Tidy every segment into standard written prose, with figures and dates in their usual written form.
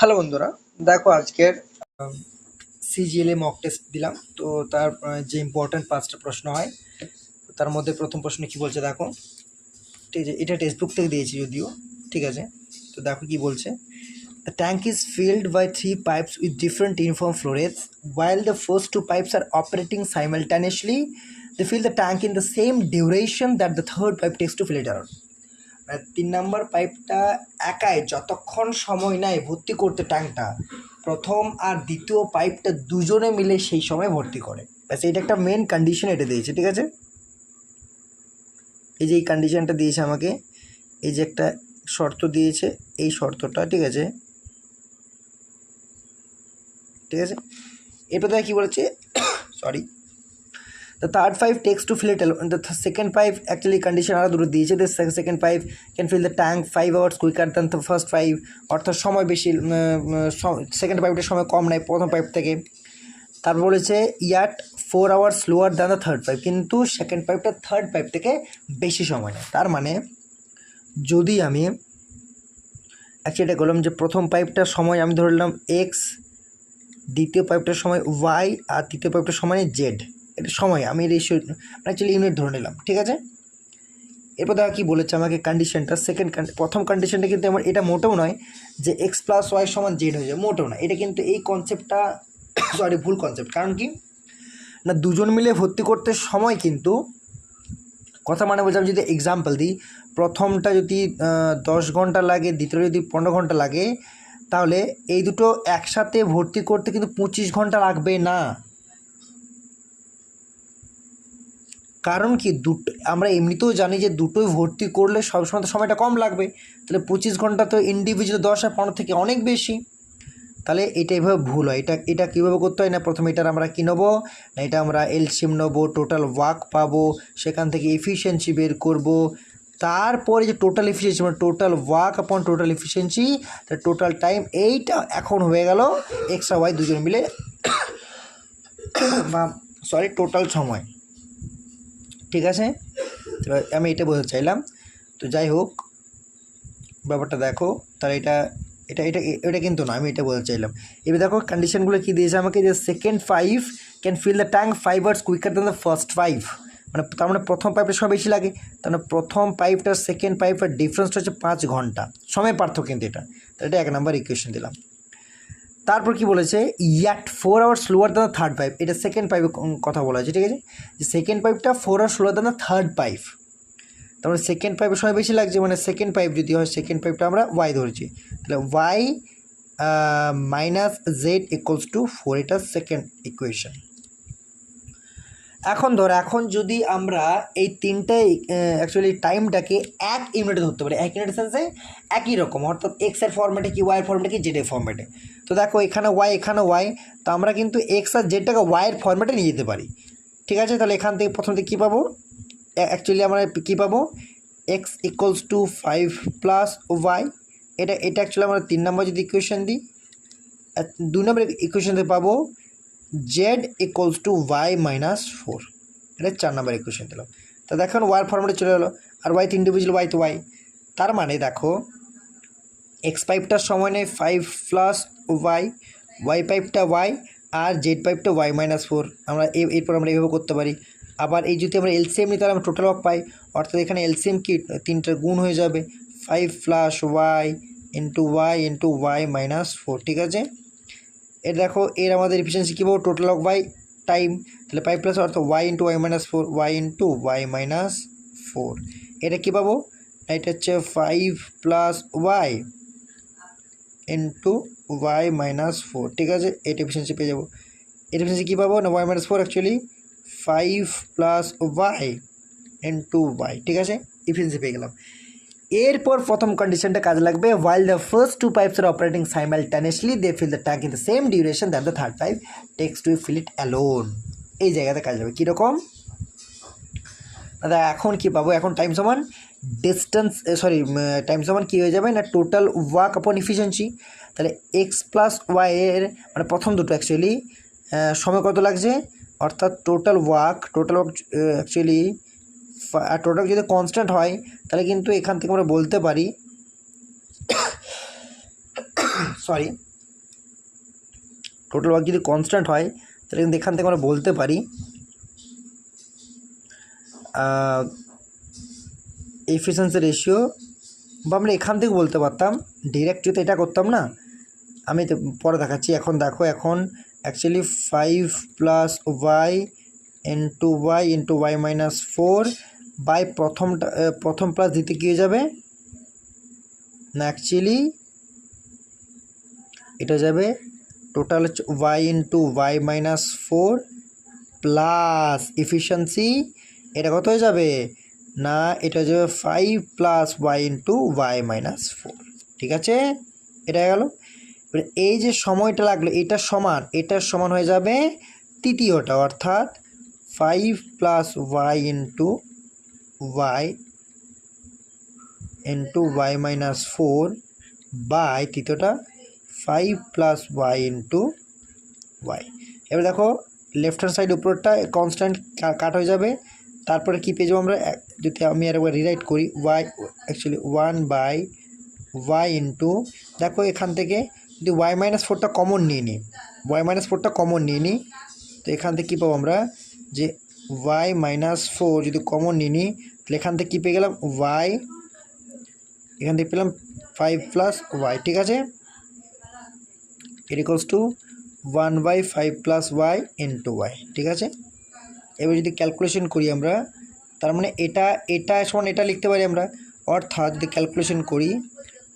Hello বন্ধুরা, দেখো আজকের সিজিএলএ মক টেস্ট দিলাম। তো তার যে ইম্পর্ট্যান্ট 5টা প্রশ্ন হয়, তার মধ্যে প্রথম প্রশ্ন কি বলছে দেখো। ঠিক আছে, এটা টেক্সট বুক থেকে দিয়েছি যদিও, ঠিক আছে। তো দেখো কি বলছে। The tank is filled by 3 pipes with different uniform flow rates. While the first 2 pipes are operating simultaneously, they fill the tank in the same duration that the third pipe takes to fill it out. 3 নম্বর পাইপটা একাই যতক্ষণ সময় নেয় ভর্তি করতে ট্যাঙ্কটা, প্রথম আর দ্বিতীয় পাইপটা দুজনে মিলে সেই সময় ভর্তি করে। ব্যাস, এটা একটা মেন কন্ডিশন এটা দিয়েছে, ঠিক আছে। এই যে এই কন্ডিশনটা দিয়েছে আমাকে, এই যে একটা শর্ত দিয়েছে, এই শর্তটা, ঠিক আছে। ঠিক আছে, এরপর দেখা কী বলেছে, sorry, the third pipe takes to fill it alone. The second pipe actually condition আরও দুটো দিয়েছে, the second pipe can fill the tank 5 hours quicker than the first pipe, অর্থাৎ সময় বেশি, সেকেন্ড পাইপটার সময় কম নেয় প্রথম পাইপ থেকে। তারপর বলেছে yacht 4 hours slower than the third pipe, কিন্তু সেকেন্ড পাইপটা থার্ড পাইপ থেকে বেশি সময় নেয়। তার মানে যদি আমি অ্যাকচুয়ালি এটা করলাম যে প্রথম পাইপটার সময় আমি ধরে নিলাম এক্স, দ্বিতীয় পাইপটার সময় ওয়াই, আর তৃতীয় পাইপটার সময় জেড। এটা সময় আমি রেশিও অ্যাকচুয়ালি ইউনিট ধরে নিলাম, ঠিক আছে। এরপর দেখা কী বলেছে আমাকে কন্ডিশনটা, প্রথম কন্ডিশনটা কিন্তু আমার এটা মোটেও নয় যে এক্স প্লাস ওয়াই সমান জেড হয়ে যায়, মোটেও না। এটা কিন্তু এই কনসেপ্টটা সরি ভুল কনসেপ্ট। কারণ কি না, দুজন মিলে ভর্তি করতে সময় কিন্তু কথা মানে বলছি, আমি যদি এক্সাম্পল দিই, প্রথমটা যদি 10 ঘন্টা লাগে, দ্বিতীয়টা যদি 15 ঘন্টা লাগে, তাহলে এই দুটো একসাথে ভর্তি করতে কিন্তু 25 ঘন্টা লাগবে না। কারণ কি, আমরা এমনিতেও জানি যে দুটোই ভর্তি করলে সবসময় তো সময়টা কম লাগবে, তাহলে 25 ঘন্টা তো ইন্ডিভিজুয়াল 10 আর 15 থেকে অনেক বেশি। তাহলে এটা এভাবে ভুল হয়। এটা কীভাবে করতে হয় না, প্রথমে এটার আমরা কী নেবো না, এটা আমরা এলসিএম নেবো, টোটাল ওয়ার্ক পাবো, সেখান থেকে এফিসিয়েন্সি বের করব, তারপরে যে টোটাল এফিসিয়েন্সি মানে টোটাল ওয়ার্ক আপন টোটাল এফিসিয়েন্সি, তার টোটাল টাইম, এইটা এখন হয়ে গেল এক্স আর ওয়াই দুজন মিলে বা সরি টোটাল সময়, ঠিক আছে। আমি এটা বলতে চাইলাম। তো যাই হোক, ব্যাপারটা দেখো, তাহলে এটা এটা এটা এটা কিন্তু না, আমি এটা বলতে চাইলাম। এবার দেখো কন্ডিশনগুলো কী দিয়েছে আমাকে, যে second pipe can fill the tank 5 hours quicker than the first pipe, মানে তার মানে প্রথম পাইপের সময় বেশি লাগে, তার মানে প্রথম পাইপটার সেকেন্ড পাইপের ডিফারেন্সটা হচ্ছে 5 ঘন্টা, সময় পার্থক্য কিন্তু এটা। তাহলে এটা 1 নম্বর ইকুয়েশন দিলাম। তারপর কি বলেছে, yacht 4 hours slower than the third pipe, এটা সেকেন্ড পাইপের কথা বলা হয়েছে, ঠিক আছে। যে সেকেন্ড পাইপটা 4 hours slower than the third pipe, তারপরে সেকেন্ড পাইপের সময় বেশি লাগছে, মানে সেকেন্ড পাইপ যদি হয়, সেকেন্ড পাইপটা আমরা ওয়াই ধরেছি, তাহলে Y minus Z equals to 4, এটা সেকেন্ড ইকুয়েশন। এখন যদি আমরা এই তিনটাই অ্যাকচুয়ালি টাইমটাকে 1 ইউনিটে ধরতে পারি, 1 ইউনিটের সেন্সে একই রকম, অর্থাৎ এক্সের ফর্মেটে কি, ওয়াইয়ের ফর্মেটে কি, জেডের ফর্মেটে। তো দেখো এখানে ওয়াই, এখানে ওয়াই, তো আমরা কিন্তু এক্স আর জেডটাকে ওয়াইয়ের ফর্মেটে নিয়ে যেতে পারি, ঠিক আছে। তাহলে এখান থেকে প্রথম থেকে কী পাবো, অ্যাকচুয়ালি আমরা কী পাবো, X equals to 5 plus Y, এটা অ্যাকচুয়ালি আমরা 3 নম্বর যদি ইকুয়েশন দিই, 2 নম্বর ইকুয়েশনতে পাবো Z equals to Y minus 4, এটা 4 নম্বর ইকুয়েশন দিলাম। তা দেখুন ওয়াই ফর্মেটে চলে গেলো, আর ওয়াই তো ইন্ডিভিজুয়াল, ওয়াই তো ওয়াই। তার মানে দেখো এক্স পাইপটার সময় নেই 5 প্লাস ওয়াই, ওয়াই পাইপটা ওয়াই, আর জেড পাইপটা ওয়াই মাইনাস 4। আমরা এরপর আমরা এইভাবে করতে পারি। আবার এই যদি আমরা এলসিএম নিই, তাহলে আমরা টোটাল ওয়ার্ক পাই, অর্থাৎ এখানে এলসিএম কি 3টার গুণ হয়ে যাবে, 5 plus Y into Y minus 4, ঠিক আছে। এটা দেখো এর আমাদের এফিসিয়েন্সি কী পাবো, টোটাল ওয়ার্ক বাই টাইম, তাহলে 5 প্লাস অর্থাৎ Y into Y minus 4, Y into Y minus 4, এটা কী পাবো, এটা হচ্ছে 5 plus Y into Y minus 4, ঠিক আছে। এটা এফিসিয়েন্সি পেয়ে যাবো। এর এফিসিয়েন্সি কী পাবো না, Y minus 4 actually 5 plus Y into Y, ঠিক আছে, এফিসিয়েন্সি পেয়ে গেলাম। এরপর প্রথম কন্ডিশনটা কাজে লাগবে, while the first 2 pipes are operating simultaneously they fill the tank in the same duration that the third pipe takes to fill it alone, এই জায়গাতে কাজে লাগবে। কীরকম দাদা, এখন কি পাবো, এখন টাইম সমান ডিস্টেন্স, টাইম সমান কী হয়ে যাবে না, টোটাল ওয়ার্ক আপন এফিসিয়েন্সি। তাহলে এক্স প্লাস ওয়াইয়ের মানে প্রথম দুটো অ্যাকচুয়ালি সময় কত লাগছে, অর্থাৎ টোটাল ওয়ার্ক অ্যাকচুয়ালি, আর টোটাল যদি কনস্ট্যান্ট হয়, তাহলে কিন্তু এখান থেকে আমরা বলতে পারি সরি টোটাল ওয়ার্ক যদি কনস্ট্যান্ট হয় তাহলে কিন্তু এখান থেকে আমরা বলতে পারি এফিসিয়েন্সি রেশিও, বা আমরা এখান থেকে বলতে পারতাম ডিরেক্ট, যদি এটা করতাম না, আমি তো পরে দেখাচ্ছি। এখন দেখো, এখন actually 5 plus Y into Y minus 4 by প্রথম প্লাস দিতে কী হয়ে যাবে না, অ্যাকচুয়ালি এটা যাবে টোটাল হচ্ছে Y into Y minus 4 plus efficiency, এটা কত হয়ে যাবে না, এটা হয়ে যাবে 5 plus Y into Y minus 4। ঠিক আছে, এটা গেল। এবার এই যে সময়টা লাগলো এটার সমান হয়ে যাবে তৃতীয়টা, অর্থাৎ 5 plus Y into Y minus 4 by তৃতীয়টা 5 প্লাস ওয়াই ইন্টু ওয়াই। এবার দেখো লেফট হ্যান্ড সাইড উপরটা কনস্ট্যান্ট কাট হয়ে যাবে, তারপরে কী পেয়ে যাবো আমরা, যদি আমি আর একবার রিরাইট করি, Y actually 1 by Y into, দেখো এখান থেকে যদি ওয়াই মাইনাস 4টা কমন নিয়ে নিই, তো এখান থেকে কী পাবো আমরা, যে ওয়াই মাইনাস 4 যদি কমন নিয়ে নিই তাহলে এখান থেকে কী পেয়ে গেলাম, ওয়াই, এখান থেকে পেলাম 5 প্লাস ওয়াই। ঠিক আছে, it equals to 1 by 5 plus Y into Y. ঠিক আছে, এবার যদি ক্যালকুলেশন করি আমরা, তার মানে এটা সমান এটা লিখতে পারি আমরা, অর্থাৎ যদি ক্যালকুলেশন করি,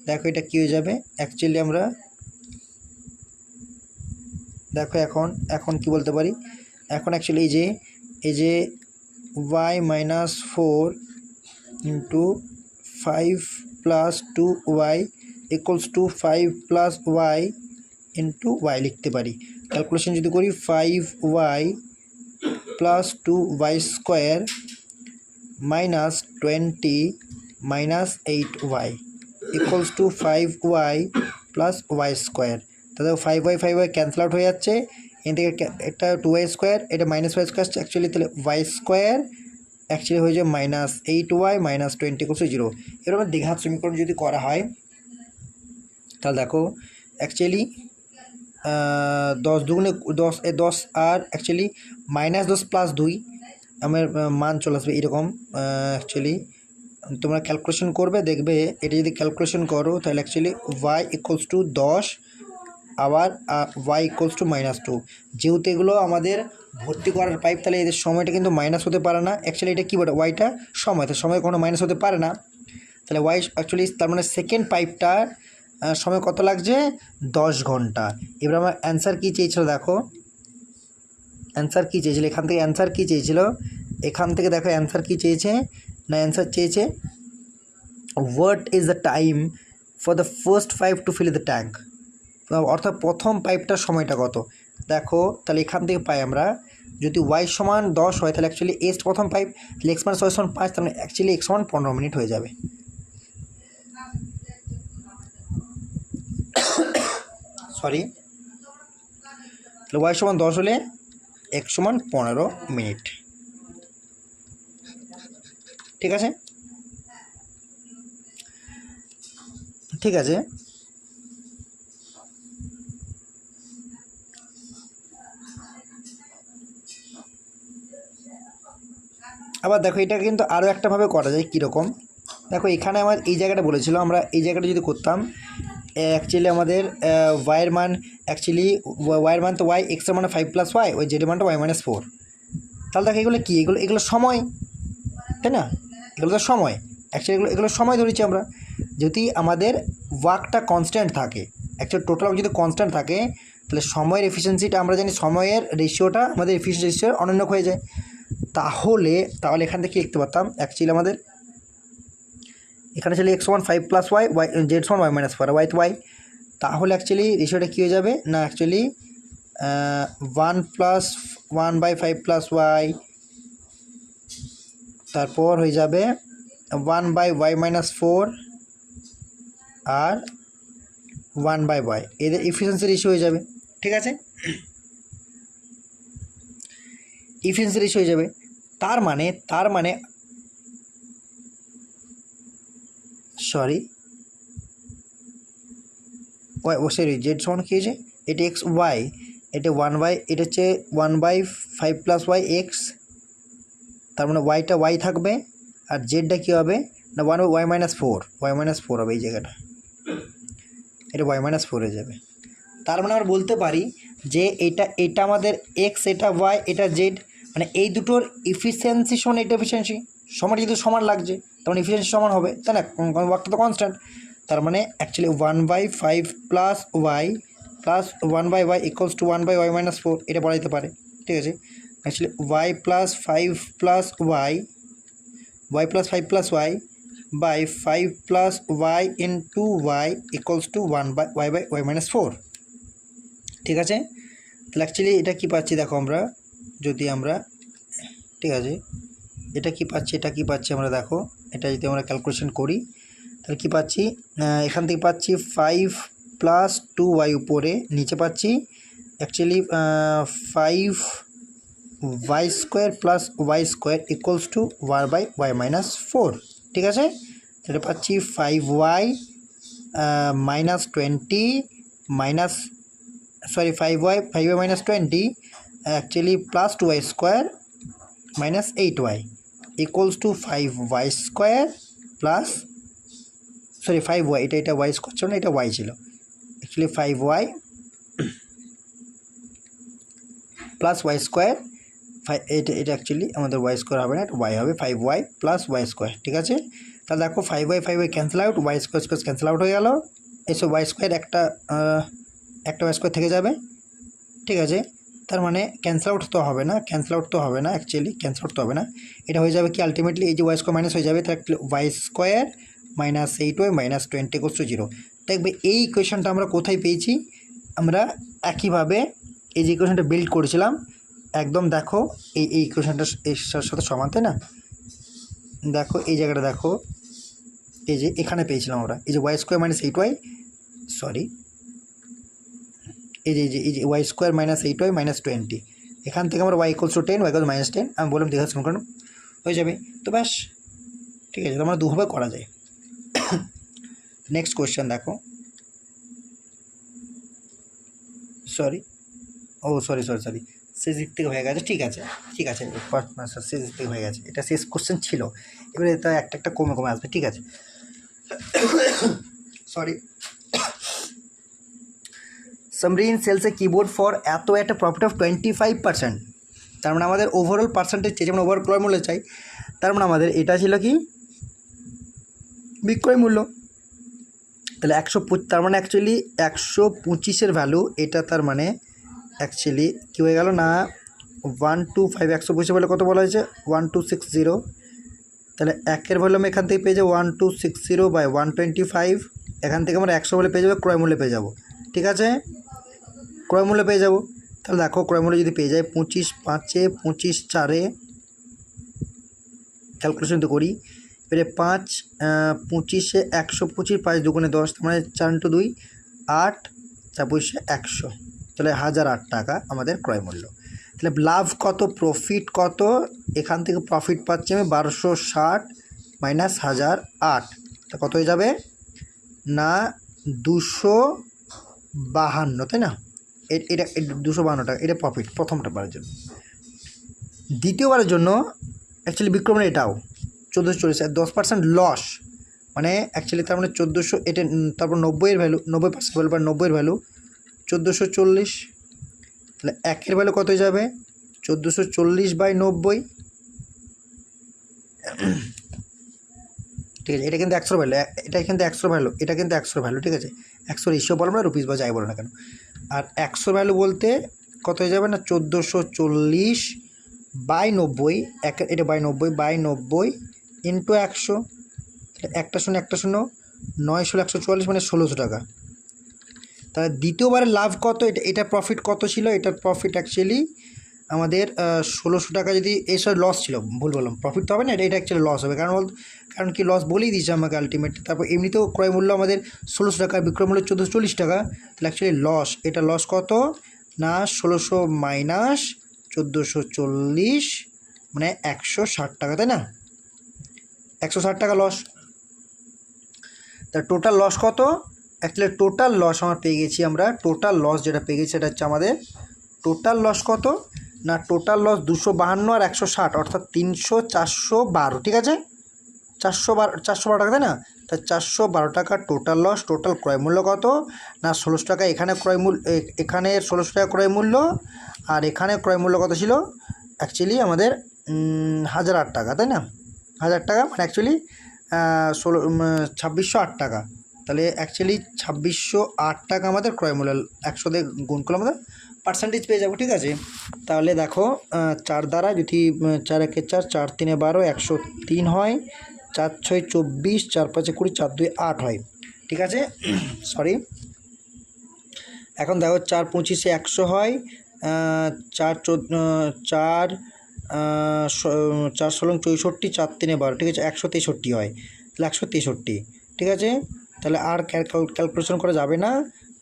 দেখো এটা কী হয়ে যাবে, অ্যাকচুয়ালি আমরা দেখো এখন কি বলতে পারি, এখন অ্যাকচুয়ালি এই যে Y minus 4 into 5 plus 2 Y equals to 5 plus Y into Y লিখতে পারি। ক্যালকুলেশন যদি করি, 5 Y plus 2 Y square minus 20 minus 8 Y equals to 5 Y plus Y square. তাহলে 5 ওয়াই ক্যান্সেল আউট হয়ে যাচ্ছে, এখান থেকে একটা 2 ওয়াই স্কোয়ার, এটা মাইনাস ওয়াই স্কোয়ার অ্যাকচুয়ালি, তাহলে ওয়াই স্কোয়ার অ্যাকচুয়ালি হয়ে যায় minus 8 Y minus 20 equals to 0। এবার আমার দ্বিঘাত সমীকরণ যদি করা হয়, তাহলে দেখো অ্যাকচুয়ালি 10 দুগুণে 10 আর অ্যাকচুয়ালি মাইনাস 10 প্লাস 2 আমার মান চলে আসবে এরকম। অ্যাকচুয়ালি তোমরা ক্যালকুলেশন করবে, দেখবে এটা যদি ক্যালকুলেশন করো তাহলে অ্যাকচুয়ালি ওয়াই ইকুয়ালস টু 10 আবার ওয়াই ইকুয়ালস টু মাইনাস 2। যেহেতু এগুলো আমাদের ভর্তি করার পাইপ, তাহলে এদের সময়টা কিন্তু মাইনাস হতে পারে না। অ্যাকচুয়ালি এটা কী বলে, ওয়াইটা সময়, তো সময় কোনো মাইনাস হতে পারে না। তাহলে ওয়াই অ্যাকচুয়ালি তার মানে সেকেন্ড পাইপটার সময় কত লাগছে, 10 ঘন্টা। এবার আমার অ্যান্সার কী চেয়েছিল, দেখো অ্যান্সার কী চেয়েছিল, এখান থেকে অ্যান্সার কী চেয়েছিল, এখান থেকে দেখো অ্যান্সার কী চেয়েছে না, অ্যান্সার চেয়েছে what is the time for the first pipe to fill the tank, অর্থাৎ প্রথম পাইপটার সময়টা কত। দেখো তাহলে এখান থেকে পাই আমরা, যদি ওয়াই সমান 10 হয় তাহলে অ্যাকচুয়ালি এস প্রথম পাইপ, তাহলে এক্স মাইনাস ওয়াই সমান 5, তাহলে অ্যাকচুয়ালি এক্স সমান 15 মিনিট হয়ে যাবে। সরি, তাহলে ওয়াই সমান 10 হলে এক্স সমান 15 মিনিট। ঠিক আছে, ঠিক আছে। আবার দেখো এটা কিন্তু আরও একটাভাবে করা যায়, কীরকম, দেখো এখানে আমার এই জায়গাটা বলেছিল, আমরা এই জায়গাটা যদি করতাম, অ্যাকচুয়ালি আমাদের ওয়াইয়ের মান, অ্যাকচুয়ালি ওয়াইয়ের মান তো ওয়াই, এক্সের মানে 5 প্লাস ওয়াই, ওই জেডের মানটা ওয়াই মাইনাস 4। তাহলে দেখো এগুলো কী, এগুলো সময়, তাই না, এগুলো তো সময়, অ্যাকচুয়ালি এগুলো সময় ধরেছি আমরা। যদি আমাদের ওয়ার্কটা কনস্ট্যান্ট থাকে, অ্যাকচুয়ালি টোটাল ওয়ার্ক যদি কনস্ট্যান্ট থাকে, তাহলে সময়ের এফিসিয়েন্সিটা আমরা জানি, সময়ের রেশিওটা আমাদের এফিসিয়েন্সি রেশিওর অনন্য হয়ে যায়। তাহলে এখান থেকে লিখতে পারতাম, অ্যাকচুয়ালি আমাদের এখানে ছিল এক্স সমান 5 প্লাস ওয়াই, ওয়াই জেড সমান ওয়াই মাইনাস 4, ওয়াই তো ওয়াই, তাহলে অ্যাকচুয়ালি রেশিওটা কী হয়ে যাবে না, অ্যাকচুয়ালি 1 বাই 5 প্লাস ওয়াই, তারপর হয়ে যাবে 1 বাই ওয়াই মাইনাস 4 আর 1 বাই ওয়াই, এদের এফিসিয়েন্সি রেশিও হয়ে যাবে। ঠিক আছে, এফিসিয়েন্সি রেশিও হয়ে যাবে। তার মানে সরি ওয়াই, ও সরি জেড সমান কী হয়েছে, এটা এক্স ওয়াই, এটা এটা হচ্ছে 1/5 + y(x), তার মানে ওয়াইটা ওয়াই থাকবে, আর জেডটা কী হবে না 1/y-4 হবে এই জায়গাটা, এটা y-4 হয়ে যাবে। তার মানে আমরা বলতে পারি যে এটা আমাদের এক্স, এটা ওয়াই, এটা জেড, মানে এই দুটোর ইফিসিয়েন্সি সমান এটা ইফিসিয়েন্সি সমান, যেহেতু সমান লাগছে তার মানে ইফিসিয়েন্সি সমান হবে, তাই না, ওয়ার্কটা তো কনস্ট্যান্ট। তার মানে actually 1/5 + y plus 1/y equals to 1/y-4 এটা বলা যেতে পারে, ঠিক আছে। Actually y + 5 + y by 5 + y into y equals to 1/y/y-4, ঠিক আছে। তাহলে অ্যাকচুয়ালি এটা কী পাচ্ছি দেখো আমরা, যদি আমরা, ঠিক আছে, এটা কি পাচ্ছি আমরা দেখো, এটা যদি আমরা ক্যালকুলেশন করি তাহলে কী পাচ্ছি, এখান থেকে পাচ্ছি 5 + 2y উপরে, নিচে পাচ্ছি actually 5y² + y² equals to 1/y-4, ঠিক আছে। তাহলে পাচ্ছি 5y -20 minus 5y actually plus 2y² -8y equals to 5y² plus 5y, এটা y করছে না, এটা y ছিল অ্যাকচুয়ালি 5y প্লাস y², এটা অ্যাকচুয়ালি আমাদের y² হবে না, এটা y হবে 5y প্লাস y², ঠিক আছে। তাহলে দেখো 5y cancel out, y² cancel out হয়ে গেল, এসব y² একটা y² থেকে যাবে, ঠিক আছে। তার মানে ক্যান্সেল আউট তো হবে না, অ্যাকচুয়ালি ক্যান্সেল আউট তো হবে না, এটা হয়ে যাবে কি আলটিমেটলি এই যে y² মাইনাস হয়ে যাবে, তাহলে y² -8y -20 = 0। দেখবে এই ইকুয়েশনটা আমরা কোথায় পেয়েছি, আমরা একইভাবে এই যে ইকুয়েশনটা বিল্ড করেছিলাম একদম, দেখো এই ইকুয়েশনটা এর সাথে সমান, তাই না। দেখো এই জায়গাটা দেখো, এই যে এখানে পেয়েছিলাম আমরা এই যে y² -8y, সরি এই যে y² -8y -20, এখান থেকে আমরা y = 10, y = -10 আমি বললাম দীঘা সমীকরণ হয়ে যাবে, তো ব্যাস, ঠিক আছে। আমরা দুভাবে করা যায়। নেক্সট কোয়েশ্চেন দেখো, সরি শেষ দিক থেকে হয়ে গেছে, ঠিক আছে শেষ দিক থেকে হয়ে গেছে, এটা শেষ কোশ্চেন ছিল, এবারে এটা একটা কমে আসবে, ঠিক আছে। Sorry, Samreen sells a keyboard for এত একটা প্রফিট অফ 25%, তার মানে আমাদের ওভারঅল পার্সেন্টেজ চাই, যেমন ওভার ক্রয় মূল্য চাই, তার মানে আমাদের এটা ছিল কি বিক্রয় মূল্য, তাহলে 100, তার মানে অ্যাকচুয়ালি 125-এর ভ্যালু এটা, তার মানে অ্যাকচুয়ালি কী হয়ে গেল না 125, 125 বলে কত বলা হয়েছে 1260, তাহলে 1-এর ভ্যালু আমি এখান থেকে পেয়ে যাবো 1260/125, এখান থেকে আমরা 100 বলে পেয়ে যাবো ক্রয় মূল্যে পেয়ে যাবো, ঠিক আছে, ক্রয় মূল্যে পেয়ে যাবো। তাহলে দেখো ক্রয় মূল্য যদি পেয়ে যায় 25 5-এ 25 4-এ ক্যালকুলেশন তো করি, এবারে 5 25-এ 125, 5 2 10, মানে 4 × 2 8, 4 100, তাহলে 1008 টাকা আমাদের ক্রয় মূল্য। তাহলে লাভ কত, প্রফিট কত, এখান থেকে প্রফিট পাচ্ছি আমি 1260 মাইনাস 1008, তা কত হয়ে যাবে না 252, তাই না, এটা 252 টাকা, এটা প্রফিট প্রথমটা বারের জন্য। দ্বিতীয়বারের জন্য অ্যাকচুয়ালি বিক্রমণ এটাও 1440, 10% লস, মানে অ্যাকচুয়ালি তার মানে 1400, এটা তারপর 90-এর ভ্যালু 90% ভ্যালু বা 90-এর ভ্যালু 1440, তাহলে 1-এর ভ্যালু কত হয়ে যাবে 1440/90, ঠিক আছে। এটা কিন্তু 100 ভ্যালু, এটা কিন্তু 100 ভ্যালু, এটা কিন্তু 100 ভ্যালু, ঠিক আছে, 100 রেশিও বলবো না, রুপিস বা যাই বলো না কেন, আর 100 ভ্যালু বলতে কত হয়ে যাবে না 1440/90, এটা /90 ইন্টু 100, একটা শূন্য 9 × 144, মানে 1600 টাকা। তাহলে দ্বিতীয়বারের লাভ কত, এটা প্রফিট কত ছিল, এটার প্রফিট অ্যাকচুয়ালি আমাদের 1600 টাকা, যদি এসব লস ছিল, ভুল বললাম, প্রফিট তো হবে না, এটা অ্যাকচুয়ালি লস হবে, কারণ কি লস বলেই দিয়েছে আমাকে আলটিমেটলি। তারপর এমনিতেও ক্রয় মূল্য আমাদের 1600 টাকা, বিক্রয় মূল্য 1440 টাকা, তাহলে অ্যাকচুয়ালি লস, এটা লস কত না 1600 মাইনাস 1440, মানে 160 টাকা, তাই না, 160 টাকা লস। তা টোটাল লস কত, অ্যাকচুয়ালি টোটাল লস আমরা পেয়ে গেছি, টোটাল লস যেটা পেয়ে গেছি সেটা হচ্ছে আমাদের টোটাল লস কত না, টোটাল লস 252 আর 160 অর্থাৎ 300 412, ঠিক আছে, 412 টাকা, তাই না? তা 412 টাকা টোটাল লস। টোটাল ক্রয় মূল্য কত না 1600 টাকা। এখানে ক্রয় মূল্য, এখানে 1600 টাকা ক্রয় মূল্য, আর এখানে ক্রয় মূল্য কত ছিল অ্যাকচুয়ালি আমাদের 1008 টাকা, তাই না? 1000 টাকা মানে অ্যাকচুয়ালি 2608 টাকা। তাহলে অ্যাকচুয়ালি 2608 টাকা আমাদের ক্রয় মূল্য, 100 দিয়ে গুণ করলে আমাদের পার্সেন্টেজ পেয়ে যাবো, ঠিক আছে। তাহলে দেখো 4 দ্বারা যদি 4 একে 4, 4 3 12, 103 হয়, 4 6 24, 4 5 20, 4 2 8 হয়, ঠিক আছে। সরি, এখন দেখো 4 25 100 হয়, 4 4 4 16 64, 4 3 12, ঠিক আছে, 163 হয়, তাহলে 163, ঠিক আছে। তাহলে আর ক্যালকুলেশন করা যাবে না।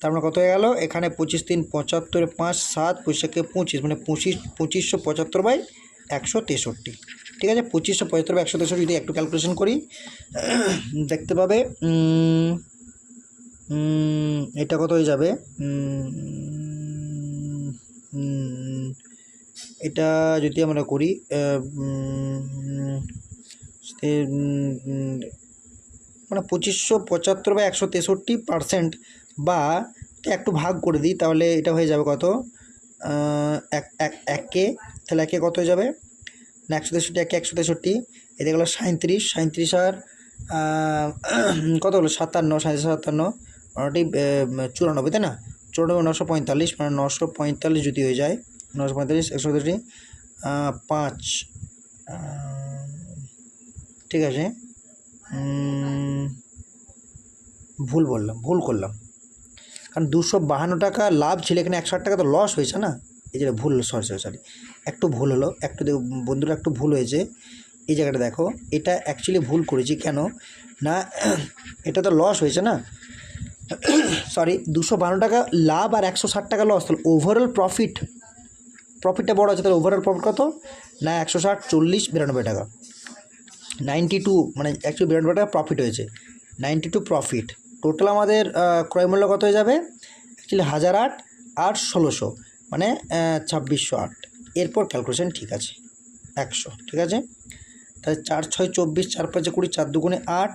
তার মানে কত হয়ে গেল, এখানে 25 3 75, 5 7 25 25, মানে 2575/163, ঠিক আছে। 2575/163 যদি একটু ক্যালকুলেশন করি দেখতে পাবে এটা কত হয়ে যাবে, এটা যদি আমরা করি মানে 2575/163%, বা একটু ভাগ করে দিই তাহলে এটা হয়ে যাবে কত, একে, তাহলে একে কত হয়ে যাবে না 163, একে 163, এতে গেলো 37, 37 আর কত হলো 57, 57, মোটামুটি 94, তাই না? 94 945, মানে 945 যদি হয়ে যায়, 945 133 5, ঠিক আছে। ভুল করলাম, কারণ 252 টাকা লাভ ছিল, এখানে 160 টাকা তো লস হয়েছে না, এই যে ভুল, সরি একটু ভুল হলো, একটু বন্ধুরা একটু ভুল হয়েছে এই জায়গাটা দেখো, এটা অ্যাকচুয়ালি ভুল করেছি কেন না, এটা তো লস হয়েছে না, সরি 252 টাকা লাভ আর 160 টাকা লস, তাহলে ওভারঅল প্রফিটটা বড় আছে, তাহলে ওভারঅল প্রফিট কত না 160 40 92 টাকা, 92, মানে অ্যাকচুয়ালি 92 টাকা প্রফিট হয়েছে, 92 প্রফিট। টোটাল আমাদের ক্রয় মূল্য কত হয়ে যাবে অ্যাকচুয়ালি 1008 আর 1600, মানে 2608। এরপর ক্যালকুলেশন ঠিক আছে 100, ঠিক আছে। তাহলে 4 6 24, 4 5 20, 4 2 8,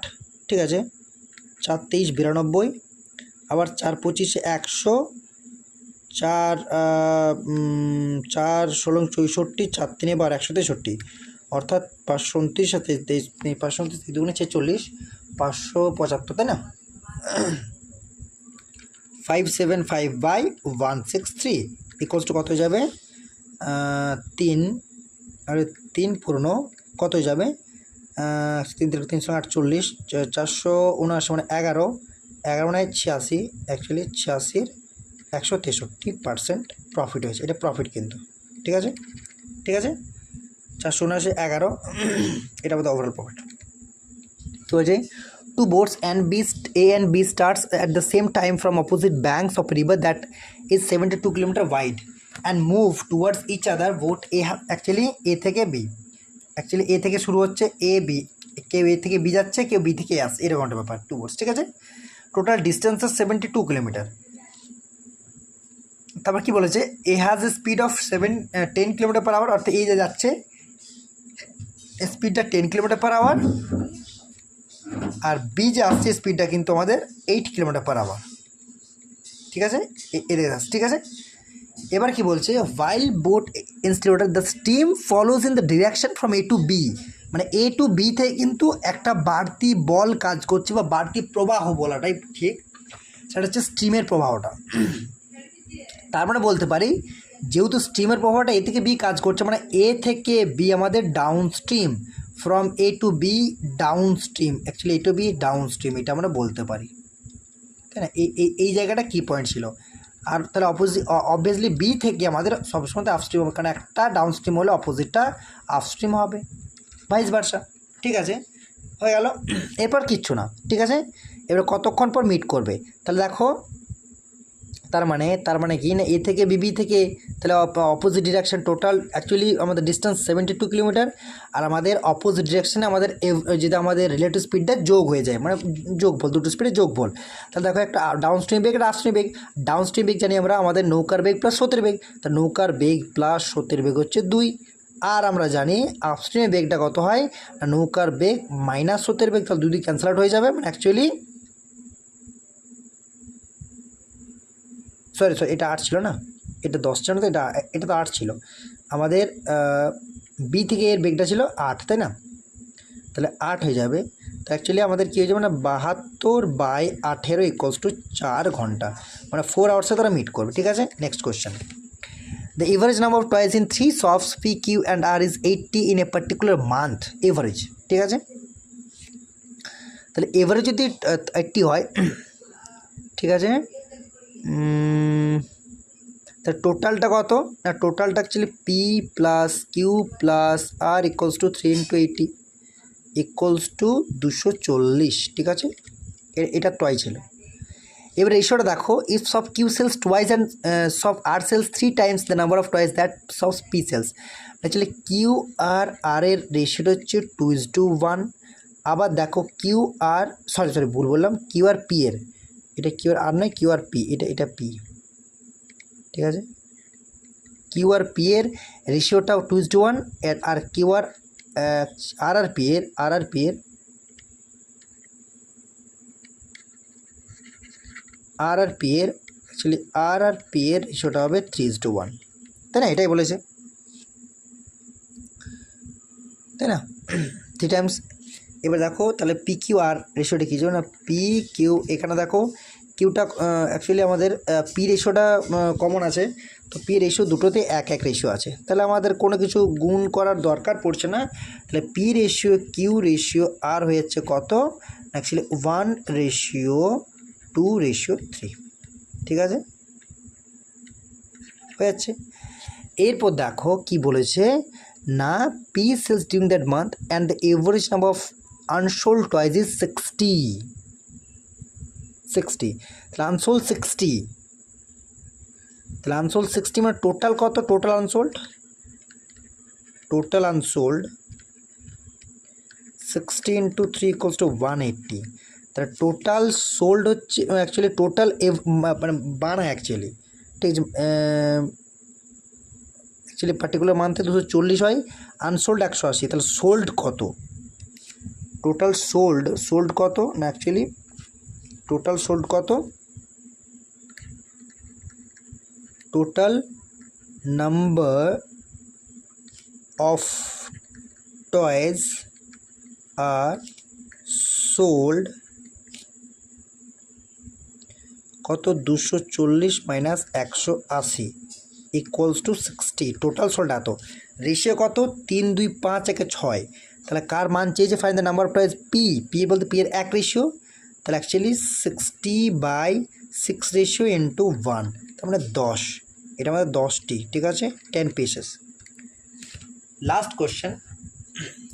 ঠিক আছে, 4 23 92, আবার 4 25 100, 4 4 16 64, 4 3 163, অর্থাৎ 529 সাথে 529 দুগুণে 46, 575, তাই না? 575/163 ইকুয়ালস টু কত হয়ে যাবে 3, আর 3 পূর্ণ কত হয়ে যাবে 3 348, 479, মানে 11 মানে 86, অ্যাকচুয়ালি 86 163% প্রফিট হয়েছে, এটা প্রফিট কিন্তু, ঠিক আছে, 479 11, এটা আমাদের ওভারঅল প্রফিট। তো যে two boats A and B starts at the same time from opposite banks of river that is 72 kilometer wide and move towards each other. Boat A actually A থেকে B, actually A থেকে শুরু হচ্ছে, A B, কেউ A থেকে B যাচ্ছে, কেউ B থেকে A আসছে, এরকম একটা ব্যাপার, টু বোটস, ঠিক আছে। Total distance 72 kilometre. তারপর কি বলেছে, A has a speed of 10 kilometre per hour, অর্থাৎ এই যে যাচ্ছে স্পিডটা 10 কিলোমিটার পার আওয়ার, আর বি যে আসছে স্পিডটা কিন্তু আমাদের 8 কিলোমিটার পার আওয়ার, ঠিক আছে, এদের আসছে, ঠিক আছে। এবার কি বলছে, while boat instead the steam follows in the direction from A to B, মানে A to B থেকে কিন্তু একটা বাড়তি বল কাজ করছে, বা বাড়তি প্রবাহ বলাটাই ঠিক, সেটা হচ্ছে স্টিমের প্রবাহটা। তার মানে বলতে পারি যেহেতু স্ট্রিমের প্রবাহটা এ থেকে বি কাজ করছে, মানে এ থেকে বি আমাদের downstream, from A to B downstream, actually A to B downstream, এটা আমরা বলতে পারি, তাই না। এই জায়গাটা কী পয়েন্ট ছিল। আর তাহলে অবভিয়াসলি বি থেকে আমাদের সবসময় আপস্ট্রিম হবে, কারণ একটা ডাউন স্ট্রিম হলে অপোজিটটা আপস্ট্রিম হবে, ভাইস ভার্সা, ঠিক আছে, হয়ে গেল। এরপর কিচ্ছু না, ঠিক আছে। এবার কতক্ষণ পর মিট করবে, তাহলে দেখো তার মানে কি না, এ থেকে বিবি থেকে তাহলে অপোজিট ডিরেকশন টোটাল অ্যাকচুয়ালি আমাদের ডিস্টেন্স 72 কিলোমিটার, আর আমাদের অপোজিট ডিরেকশানে আমাদের যদি আমাদের রিলেটিভ স্পিডটা যোগ হয়ে যায়, মানে যোগফল, দুটো স্পিডে যোগফল। তাহলে দেখো একটা ডাউন স্ট্রিম বেগ, একটা আপস্ট্রিম বেগ। ডাউন স্ট্রিম বেগ জানি আমরা আমাদের নৌকার বেগ প্লাস স্রোতের বেগ, তা নৌকার বেগ প্লাস স্রোতের বেগ হচ্ছে 2। আর আমরা জানি আপস্ট্রিমের বেগটা কত হয় না, নৌকার বেগ মাইনাস স্রোতের বেগ, তাহলে 2 দিয়ে ক্যান্সেল আউট হয়ে যাবে। মানে অ্যাকচুয়ালি সরি এটা 8 ছিল না, এটা 10 ছিল না, তো এটা তো 8 ছিল। আমাদের বি থেকে এর বেগটা ছিল 8, তাই না? তাহলে 8 হয়ে যাবে। তো অ্যাকচুয়ালি আমাদের কী হয়ে যাবে না, 72/18 = 4 ঘন্টা, মানে 4 আওয়ার্সে তারা মিট করবে। ঠিক আছে, next question. The average number of toys in 3 shops P Q and R is 80 in a particular month average. ঠিক আছে, তাহলে এভারেজ যদি 80 হয়, ঠিক আছে, তা টোটালটা কত না, টোটালটা actually P plus Q plus R = 3 × 80 = 240। ঠিক আছে, এটা টয় ছিল। এবার রেশিওটা দেখো, ইফ সব Q sales twice and shop R sells 3 times the number of toys that shop P sells. Actually Q R এর রেশিওটা হচ্ছে 2:1। আবার দেখো কিউ আর সরি ভুল বললাম, কিউ আর পি এর, এটা কিউ আর নয়, কিউ আর পি, এটা পি। ঠিক আছে, কিউ আর পি এর রেশিওটাও 2:1, আর কিউ আর আর পি এর অ্যাকচুয়ালি আর পি এর রেশিওটা হবে 3:1, তাই না? এটাই বলেছে, তাই না? 3 টাইমস। এবার দেখো তাহলে পি কিউ আর রেশিওটা কী ছিল না, পি কিউ, এখানে দেখো কিউটা অ্যাকচুয়ালি আমাদের পি রেশিওটা কমন আছে, তো পি রেশিও দুটোতে 1:1 রেশিও আছে, তাহলে আমাদের কোনো কিছু গুণ করার দরকার পড়ছে না। তাহলে পি রেশিও কিউ রেশিও আর হয়েছে কত, অ্যাকচুয়ালি 1:2:3। ঠিক আছে, হয়ে যাচ্ছে। এরপর দেখো কি বলেছে না, P sells during that month and the average number of unsold toys is 60। তাহলে আনসোল্ড 60, তাহলে আনসোল্ড 60 মানে টোটাল কত, টোটাল আনসোল্ড 60 × 3 = 180। তাহলে টোটাল সোল্ড হচ্ছে অ্যাকচুয়ালি টোটাল মানে বানায় অ্যাকচুয়ালি, ঠিক আছে, অ্যাকচুয়ালি পার্টিকুলার মান্থে 240 হয়, আনসোল্ড 180, তাহলে সোল্ড কত, টোটাল সোল্ড কত না, অ্যাকচুয়ালি টোটাল সোল্ড কত, টোটাল নাম্বার অফ টয়েস আর সোল্ড কত, 240 - 180 = 60। টোটাল সোল্ড এত, রেশিও কত, 3, 2, 5, 1, 6। তাহলে কার মান চেয়েছে, find the number of toys P বলতে পি এর 1 রেশিও, তাহলে অ্যাকচুয়ালি 60/6 রেশিও × 1, তার মানে 10, এটা আমাদের 10টি। ঠিক আছে, 10 পিসেস। লাস্ট কোয়েশ্চেন,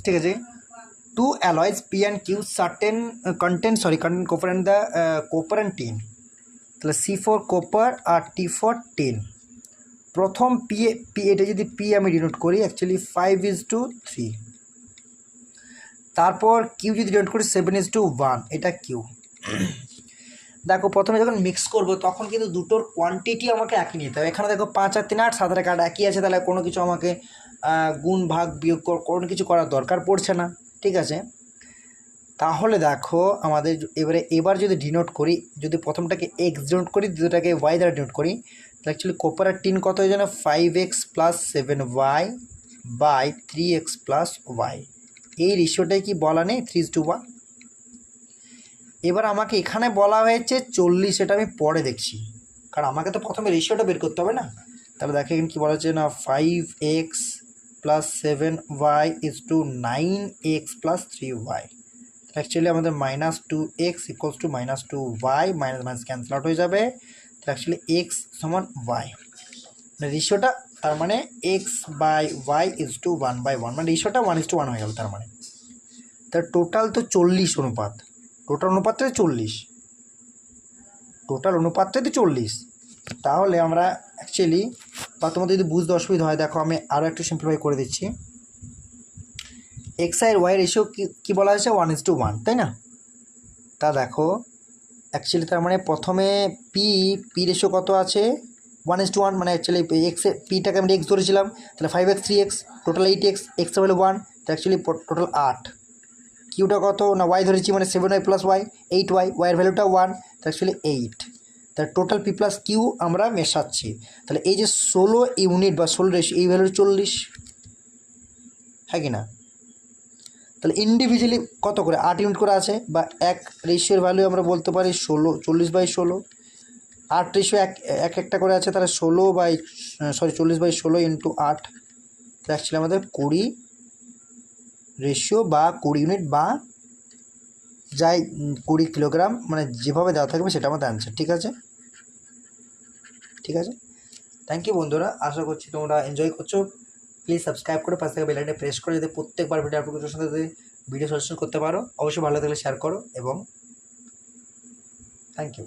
ঠিক আছে, 2 alloys P and Q certain contain copper and the copper and tin, তাহলে C for copper আর T for tin। প্রথম পি এটা যদি পি আমি ডিনোট করি অ্যাকচুয়ালি 5:3, তারপর কিউ যদি ডিনোট করি 7:1, এটা কিউ। দেখো প্রথমে যখন মিক্স করব তখন কিন্তু দুটোর কোয়ান্টিটি আমাকে একই নিতে হবে। এখানে দেখো 5 আর 3 8 7 আর 8 একই আছে, তাহলে কোনো কিছু আমাকে গুণ ভাগ বিয়োগ কোনো কিছু করার দরকার পড়ছে না। ঠিক আছে, তাহলে দেখো আমাদের এবার যদি ডিনোট করি, যদি প্রথমটাকে এক্স ডিনোট করি, দ্বিতীয়টাকে ওয়াই দ্বারা ডিনোট করি, তাহলে অ্যাকচুয়ালি কপার আর টিন কত হয়ে যায় না, 5x + 7y / 3x + y। এই রেশিওটাই কি বলা নেই 3:1। এবার আমাকে এখানে বলা হয়েছে 40, এটা আমি পরে দেখছি, কারণ আমাকে তো প্রথমে রেশিওটা বের করতে হবে না। তাহলে দেখো এখানে কী বলা হচ্ছে না, 5x + 7y = 9x + 3y। Actually আমাদের -2x = -2y, minus cancel out হয়ে যাবে। তো অ্যাকচুয়ালি x = y, রেশিওটা তার মানে x/y = 1/1, মানে রেশিওটা 1:1 হয়ে গেল। তার মানে তার টোটাল তো 40 অনুপাত, টোটাল অনুপাতটা 40, তাহলে আমরা অ্যাকচুয়ালি বা তোমাদের যদি বুঝতে অসুবিধা হয় দেখো আমি আরও একটু সিম্পলিফাই করে দিচ্ছি। এক্স আর ওয়াই রেশিও কী বলা হয়েছে 1:1, তাই না? তা দেখো অ্যাকচুয়ালি তার মানে প্রথমে পি রেশিও কত আছে 1:1, মানে অ্যাকচুয়ালি এক্সের পিটাকে আমি এক্স ধরেছিলাম, তাহলে 5x 3x টোটাল 8x, এক্সের ভ্যালু 1, তো অ্যাকচুয়ালি টোটাল 8। কিউটা কত না ওয়াই ধরেছি মানে 7y + y 8y, ওয়াইয়ের ভ্যালুটা 1, তো অ্যাকচুয়ালি 8। তাহলে টোটাল পি প্লাস কিউ আমরা মেশাচ্ছি, তাহলে এই যে 16 ইউনিট বা 16 রেশিও এই ভ্যালু 40, হ্যাঁ কি না? তাহলে ইন্ডিভিজুয়ালি কত করে 8 ইউনিট করে আছে, বা এক রেশিওর ভ্যালু আমরা বলতে পারি 40/16। 8 রেশিও একটা করে আছে, তাহলে 40/16 ইন্টু 8, তো অ্যাকচুয়ালি আমাদের 20 রেশিও বা 20 ইউনিট বা যাই 20 কিলোগ্রাম, মানে যেভাবে দেওয়া থাকবে সেটা আমাদের অ্যান্সার। ঠিক আছে, ঠিক আছে। থ্যাংক ইউ বন্ধুরা, আশা করছি তোমরা এনজয় করছো। প্লিজ সাবস্ক্রাইব করে পাশে থেকে বেল আইকনে প্রেস করে যাতে প্রত্যেকবার ভিডিও আপলোড করার সাথে ভিডিও সাজেশন করতে পারো। অবশ্যই ভালো থাকলে শেয়ার করো এবং থ্যাংক ইউ।